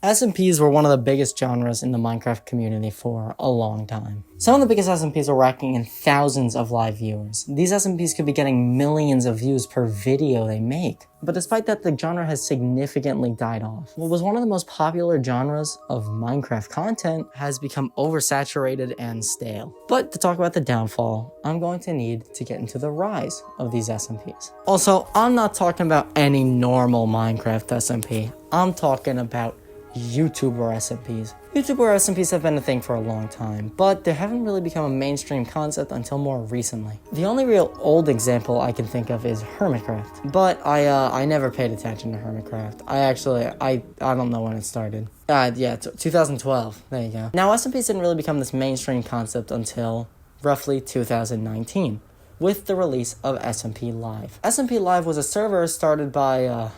SMPs were one of the biggest genres in the Minecraft community for a long time. Some of the biggest SMPs are racking in thousands of live viewers. These SMPs could be getting millions of views per video they make. But despite that, the genre has significantly died off. What was one of the most popular genres of Minecraft content has become oversaturated and stale. But to talk about the downfall, I'm going to need to get into the rise of these SMPs. Also, I'm not talking about any normal Minecraft SMP. I'm talking about YouTuber SMPs. YouTuber SMPs have been a thing for a long time, but they haven't really become a mainstream concept until more recently. The only real old example I can think of is HermitCraft, but I never paid attention to HermitCraft. I don't know when it started. 2012. There you go. Now, SMPs didn't really become this mainstream concept until roughly 2019, with the release of SMP Live. SMP Live was a server started by,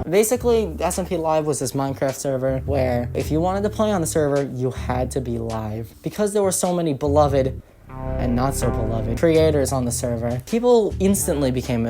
Basically, SMP Live was this Minecraft server where if you wanted to play on the server, you had to be live. Because there were so many beloved and not so beloved creators on the server, people instantly became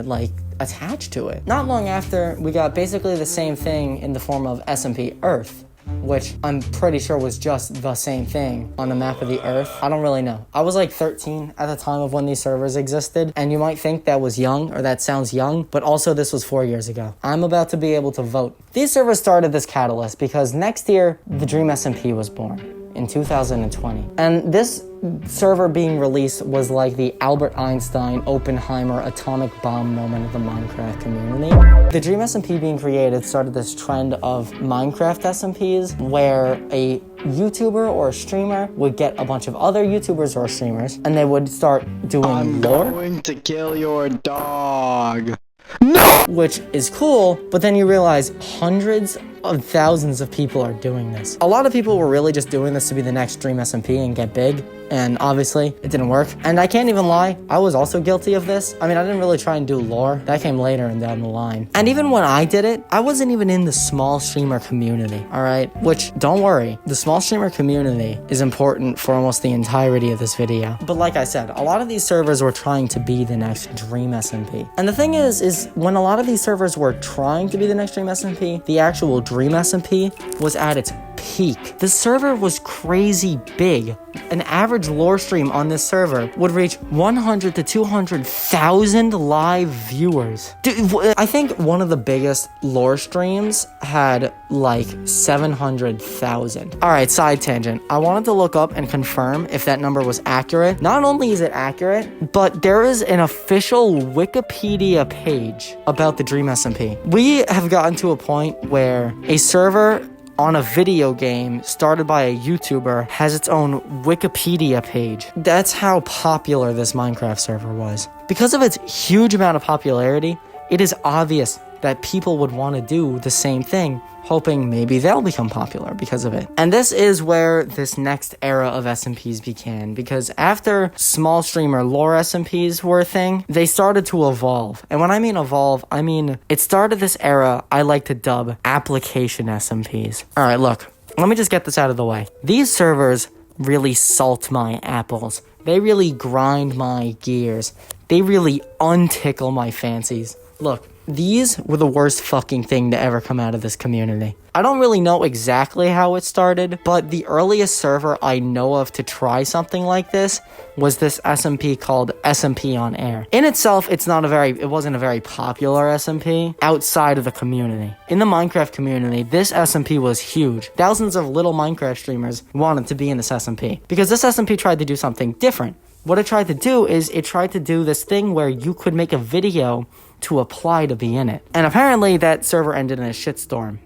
attached to it. Not long after, we got basically the same thing in the form of SMP Earth, which I'm pretty sure was just the same thing on the map of the Earth. I don't really know. I was like 13 at the time of when these servers existed, and you might think that was young, or that sounds young, but also this was 4 years ago. I'm about to be able to vote. These servers started this catalyst because next year, the Dream SMP was born in 2020. And this server being released was like the Albert Einstein, Oppenheimer atomic bomb moment of the Minecraft community. The Dream SMP being created started this trend of Minecraft SMPs where a YouTuber or a streamer would get a bunch of other YouTubers or streamers and they would start doing lore. I'm going to kill your dog. No! Which is cool, but then you realize hundreds of thousands of people are doing this. A lot of people were really just doing this to be the next Dream SMP and get big, and obviously it didn't work. And I can't even lie, I was also guilty of this. I mean, I didn't really try and do lore. That came later and down the line. And even when I did it, I wasn't even in the small streamer community, alright? Which, don't worry, the small streamer community is important for almost the entirety of this video. But like I said, a lot of these servers were trying to be the next Dream SMP. And the thing is when a lot of these servers were trying to be the next Dream SMP, the actual Dream SMP was at its peak. The server was crazy big. An average lore stream on this server would reach 100 to 200,000 live viewers. Dude, I think one of the biggest lore streams had like 700,000. Alright, side tangent. I wanted to look up and confirm if that number was accurate. Not only is it accurate, but there is an official Wikipedia page about the Dream SMP. We have gotten to a point where a server on a video game started by a YouTuber has its own Wikipedia page. That's how popular this Minecraft server was. Because of its huge amount of popularity, it is obvious that people would want to do the same thing, hoping maybe they'll become popular because of it. And this is where this next era of SMPs began, because after small streamer lore SMPs were a thing, they started to evolve. And when I mean evolve, I mean it started this era I like to dub application SMPs. Alright, look, let me just get this out of the way. These servers really salt my apples. They really grind my gears. They really untickle my fancies. Look, these were the worst fucking thing to ever come out of this community. I don't really know exactly how it started, but the earliest server I know of to try something like this was this SMP called SMP on Air. In itself, it wasn't a very popular SMP outside of the community. In the Minecraft community, this SMP was huge. Thousands of little Minecraft streamers wanted to be in this SMP because this SMP tried to do something different. What it tried to do is it tried to do this thing where you could make a video to apply to be in it. And apparently that server ended in a shitstorm.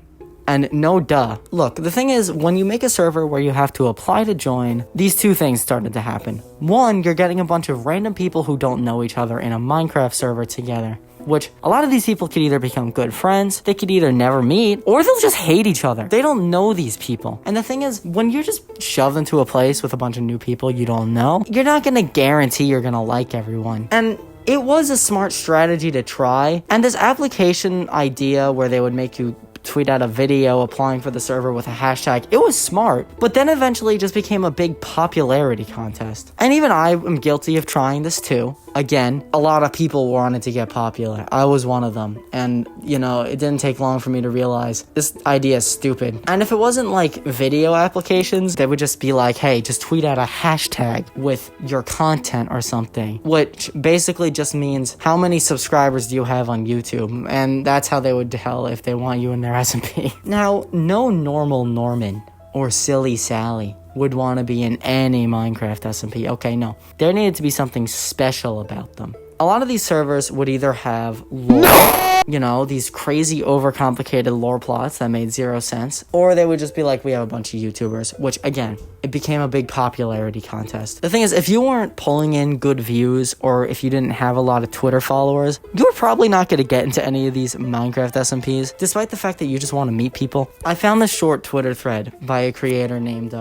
And no duh. Look, the thing is, when you make a server where you have to apply to join, these two things started to happen. One, you're getting a bunch of random people who don't know each other in a Minecraft server together. Which, a lot of these people could either become good friends, they could either never meet, or they'll just hate each other. They don't know these people. And the thing is, when you're just shoved into a place with a bunch of new people you don't know, you're not gonna guarantee you're gonna like everyone. And it was a smart strategy to try, and this application idea where they would make you tweet out a video applying for the server with a hashtag, it was smart, but then eventually it just became a big popularity contest. And even I am guilty of trying this too. again, a lot of people wanted to get popular. I was one of them. And, it didn't take long for me to realize this idea is stupid. And if it wasn't like video applications, they would just be like, hey, just tweet out a hashtag with your content or something, which basically just means how many subscribers do you have on YouTube? And that's how they would tell if they want you in their SMP. Now, no normal Norman or silly Sally would want to be in any Minecraft SMP. Okay, no. There needed to be something special about them. A lot of these servers would either have lore, these crazy overcomplicated lore plots that made 0 sense, or they would just be like, we have a bunch of YouTubers, which again, it became a big popularity contest. The thing is, if you weren't pulling in good views, or if you didn't have a lot of Twitter followers, you were probably not going to get into any of these Minecraft SMPs, despite the fact that you just want to meet people. I found this short Twitter thread by a creator named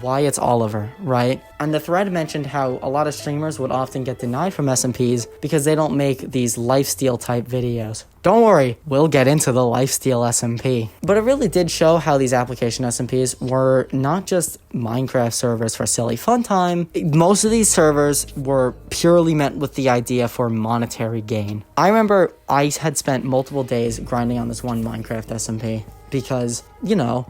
Why It's Oliver, right? And the thread mentioned how a lot of streamers would often get denied from SMPs because they don't make these lifesteal type videos. Don't worry, we'll get into the Lifesteal SMP. But it really did show how these application SMPs were not just Minecraft servers for silly fun time. Most of these servers were purely meant with the idea for monetary gain. I remember I had spent multiple days grinding on this one Minecraft SMP. Because,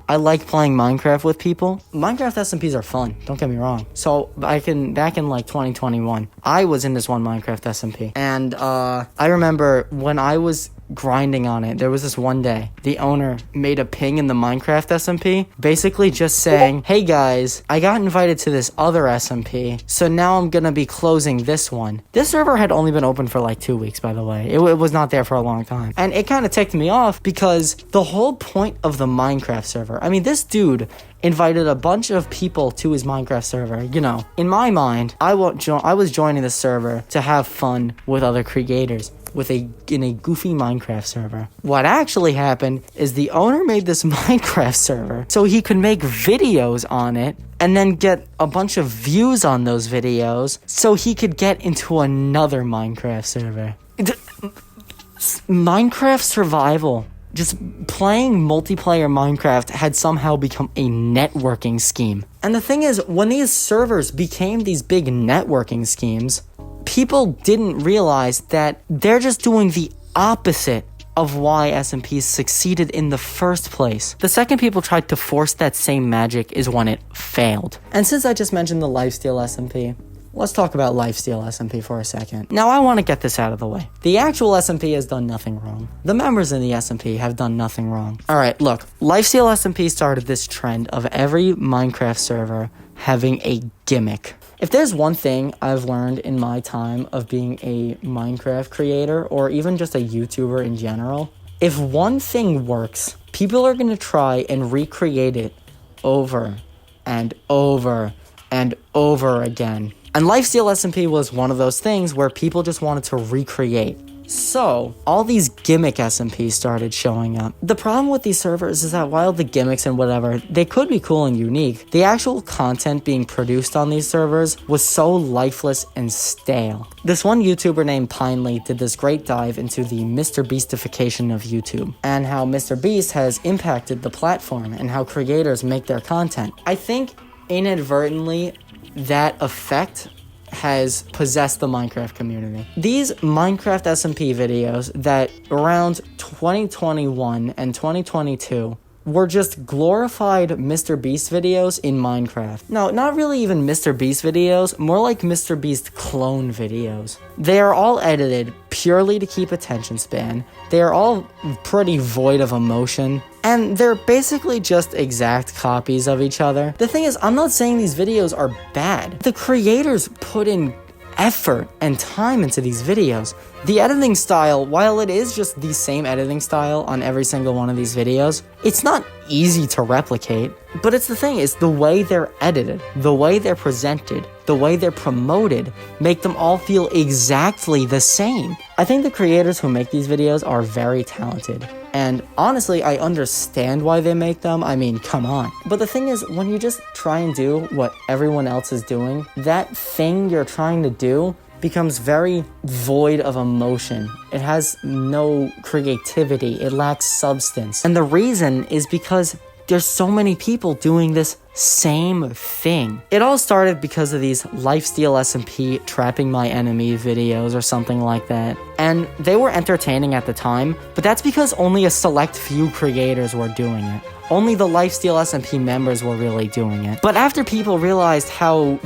I like playing Minecraft with people. Minecraft SMPs are fun, don't get me wrong. So, back in 2021, I was in this one Minecraft SMP. And, I remember when I was grinding on it, there was this one day, the owner made a ping in the Minecraft SMP, basically just saying, hey guys, I got invited to this other SMP, so now I'm gonna be closing this one. This server had only been open for like 2 weeks, by the way. It was not there for a long time. And it kind of ticked me off because the whole point of the Minecraft server, this dude invited a bunch of people to his Minecraft server. In my mind, I was joining the server to have fun with other creators in a goofy Minecraft server. What actually happened is the owner made this Minecraft server so he could make videos on it and then get a bunch of views on those videos so he could get into another Minecraft server. Minecraft survival, just playing multiplayer Minecraft had somehow become a networking scheme. And the thing is, when these servers became these big networking schemes, people didn't realize that they're just doing the opposite of why SMPs succeeded in the first place. The second people tried to force that same magic is when it failed. And since I just mentioned the Lifesteal SMP, let's talk about Lifesteal SMP for a second. Now, I want to get this out of the way. The actual SMP has done nothing wrong. The members in the SMP have done nothing wrong. Alright, look, Lifesteal SMP started this trend of every Minecraft server having a gimmick. If there's one thing I've learned in my time of being a Minecraft creator, or even just a YouTuber in general, if one thing works, people are going to try and recreate it over and over and over again. And Lifesteal SMP was one of those things where people just wanted to recreate. So, all these gimmick SMPs started showing up. The problem with these servers is that while the gimmicks and whatever, they could be cool and unique, the actual content being produced on these servers was so lifeless and stale. This one YouTuber named Pinely did this great dive into the Mr. Beastification of YouTube, and how Mr. Beast has impacted the platform and how creators make their content. I think, inadvertently, that effect has possessed the Minecraft community. These Minecraft SMP videos that around 2021 and 2022 were just glorified Mr. Beast videos in Minecraft. No, not really even Mr. Beast videos, more like Mr. Beast clone videos. They are all edited purely to keep attention span. They are all pretty void of emotion. And they're basically just exact copies of each other. The thing is, I'm not saying these videos are bad. The creators put in effort and time into these videos. The editing style, while it is just the same editing style on every single one of these videos, it's not easy to replicate. But it's the thing, is the way they're edited, the way they're presented, the way they're promoted, make them all feel exactly the same. I think the creators who make these videos are very talented. And honestly, I understand why they make them. I mean, come on. But the thing is, when you just try and do what everyone else is doing, that thing you're trying to do becomes very void of emotion. It has no creativity. It lacks substance. And the reason is because there's so many people doing this same thing. It all started because of these Lifesteal SMP trapping my enemy videos or something like that. And they were entertaining at the time, but that's because only a select few creators were doing it. Only the Lifesteal SMP members were really doing it. But after people realized how,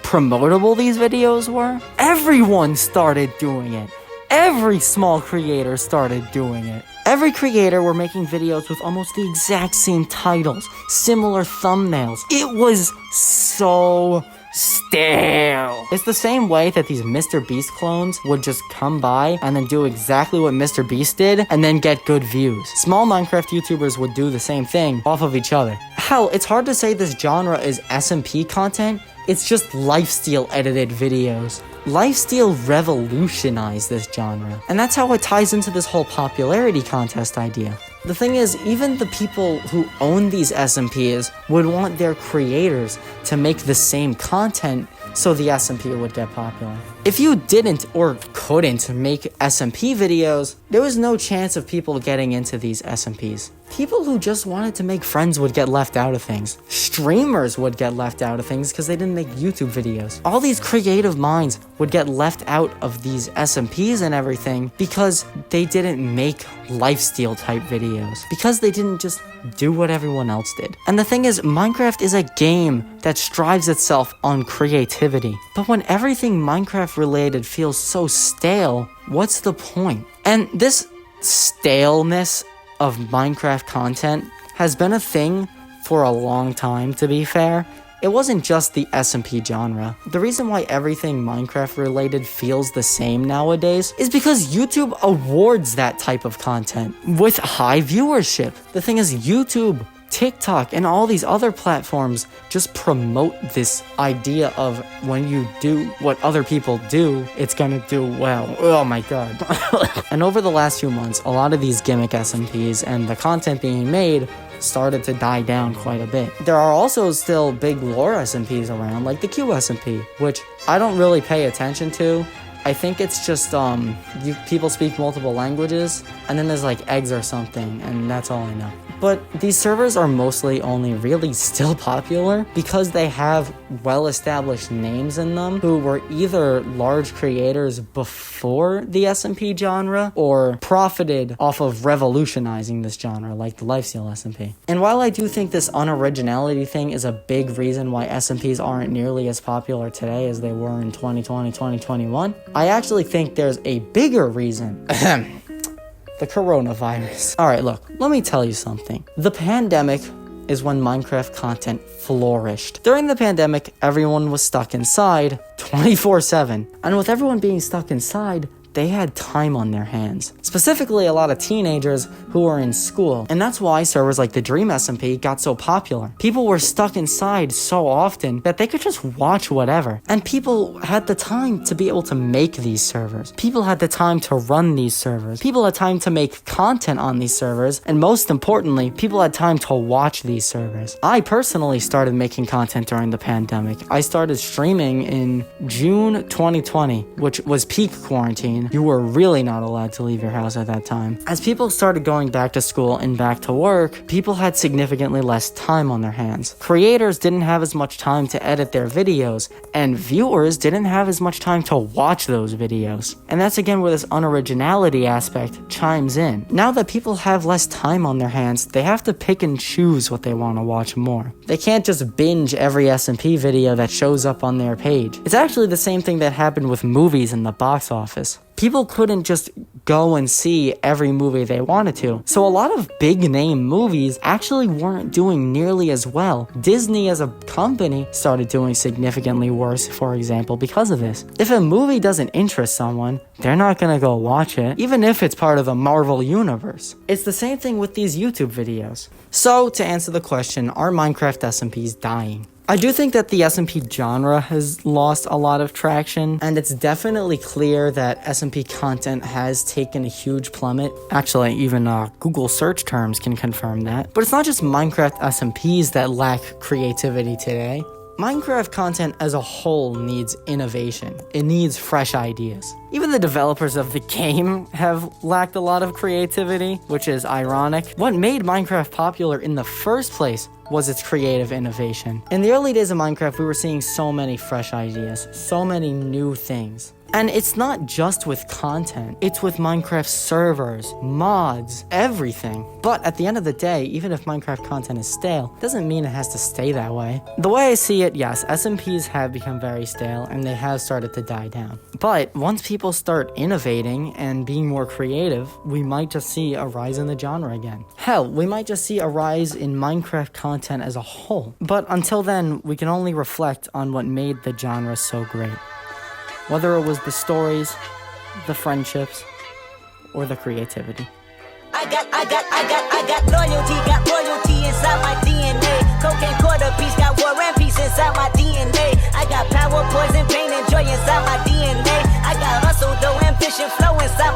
promotable these videos were, everyone started doing it. Every small creator started doing it. Every creator were making videos with almost the exact same titles, similar thumbnails. It was so stale. It's the same way that these Mr. Beast clones would just come by and then do exactly what Mr. Beast did and then get good views. Small Minecraft YouTubers would do the same thing off of each other. Hell, it's hard to say this genre is SMP content. It's just Lifesteal edited videos. Lifesteal revolutionized this genre, and that's how it ties into this whole popularity contest idea. The thing is, even the people who own these SMPs would want their creators to make the same content so the SMP would get popular. If you didn't or couldn't make SMP videos, there was no chance of people getting into these SMPs. People who just wanted to make friends would get left out of things. Streamers would get left out of things because they didn't make YouTube videos. All these creative minds would get left out of these SMPs and everything because they didn't make lifestyle type videos. Because they didn't just do what everyone else did. And the thing is, Minecraft is a game that strives itself on creativity. But when everything Minecraft related feels so stale, what's the point? And this staleness of Minecraft content has been a thing for a long time, to be fair. It wasn't just the SMP genre. The reason why everything Minecraft related feels the same nowadays is because YouTube awards that type of content with high viewership. The thing is, YouTube, TikTok, and all these other platforms just promote this idea of when you do what other people do, it's gonna do well. Oh my god. And over the last few months, a lot of these gimmick SMPs and the content being made started to die down quite a bit. There are also still big lore SMPs around, like the Q SMP, which I don't really pay attention to. I think it's just people speak multiple languages, and then there's like eggs or something, and that's all I know. But these servers are mostly only really still popular because they have well-established names in them who were either large creators before the SMP genre or profited off of revolutionizing this genre, like the Lifesteal SMP. And while I do think this unoriginality thing is a big reason why SMPs aren't nearly as popular today as they were in 2020, 2021, I actually think there's a bigger reason. The coronavirus. Alright, look, let me tell you something. The pandemic is when Minecraft content flourished. During the pandemic, everyone was stuck inside 24/7. And with everyone being stuck inside, they had time on their hands. Specifically, a lot of teenagers who were in school. And that's why servers like the Dream SMP got so popular. People were stuck inside so often that they could just watch whatever. And people had the time to be able to make these servers. People had the time to run these servers. People had time to make content on these servers. And most importantly, people had time to watch these servers. I personally started making content during the pandemic. I started streaming in June 2020, which was peak quarantine. You were really not allowed to leave your house at that time. As people started going back to school and back to work, people had significantly less time on their hands. Creators didn't have as much time to edit their videos, and viewers didn't have as much time to watch those videos. And that's again where this unoriginality aspect chimes in. Now that people have less time on their hands, they have to pick and choose what they want to watch more. They can't just binge every SMP video that shows up on their page. It's actually the same thing that happened with movies in the box office. People couldn't just go and see every movie they wanted to. So a lot of big name movies actually weren't doing nearly as well. Disney as a company started doing significantly worse, for example, because of this. If a movie doesn't interest someone, they're not gonna go watch it, even if it's part of the Marvel universe. It's the same thing with these YouTube videos. So to answer the question, are Minecraft SMPs dying? I do think that the SMP genre has lost a lot of traction, and it's definitely clear that SMP content has taken a huge plummet. Actually, even Google search terms can confirm that. But it's not just Minecraft SMPs that lack creativity today. Minecraft content as a whole needs innovation. It needs fresh ideas. Even the developers of the game have lacked a lot of creativity, which is ironic. What made Minecraft popular in the first place was its creative innovation. In the early days of Minecraft, we were seeing so many fresh ideas, so many new things. And it's not just with content, it's with Minecraft servers, mods, everything. But at the end of the day, even if Minecraft content is stale, doesn't mean it has to stay that way. The way I see it, yes, SMPs have become very stale and they have started to die down. But once people start innovating and being more creative, we might just see a rise in the genre again. Hell, we might just see a rise in Minecraft content as a whole. But until then, we can only reflect on what made the genre so great. Whether it was the stories, the friendships, or the creativity. I got loyalty inside my DNA. Cocaine quarter piece, got war and peace inside my DNA. I got power, poison, pain, and joy inside my DNA. I got hustle, though, ambition, flow inside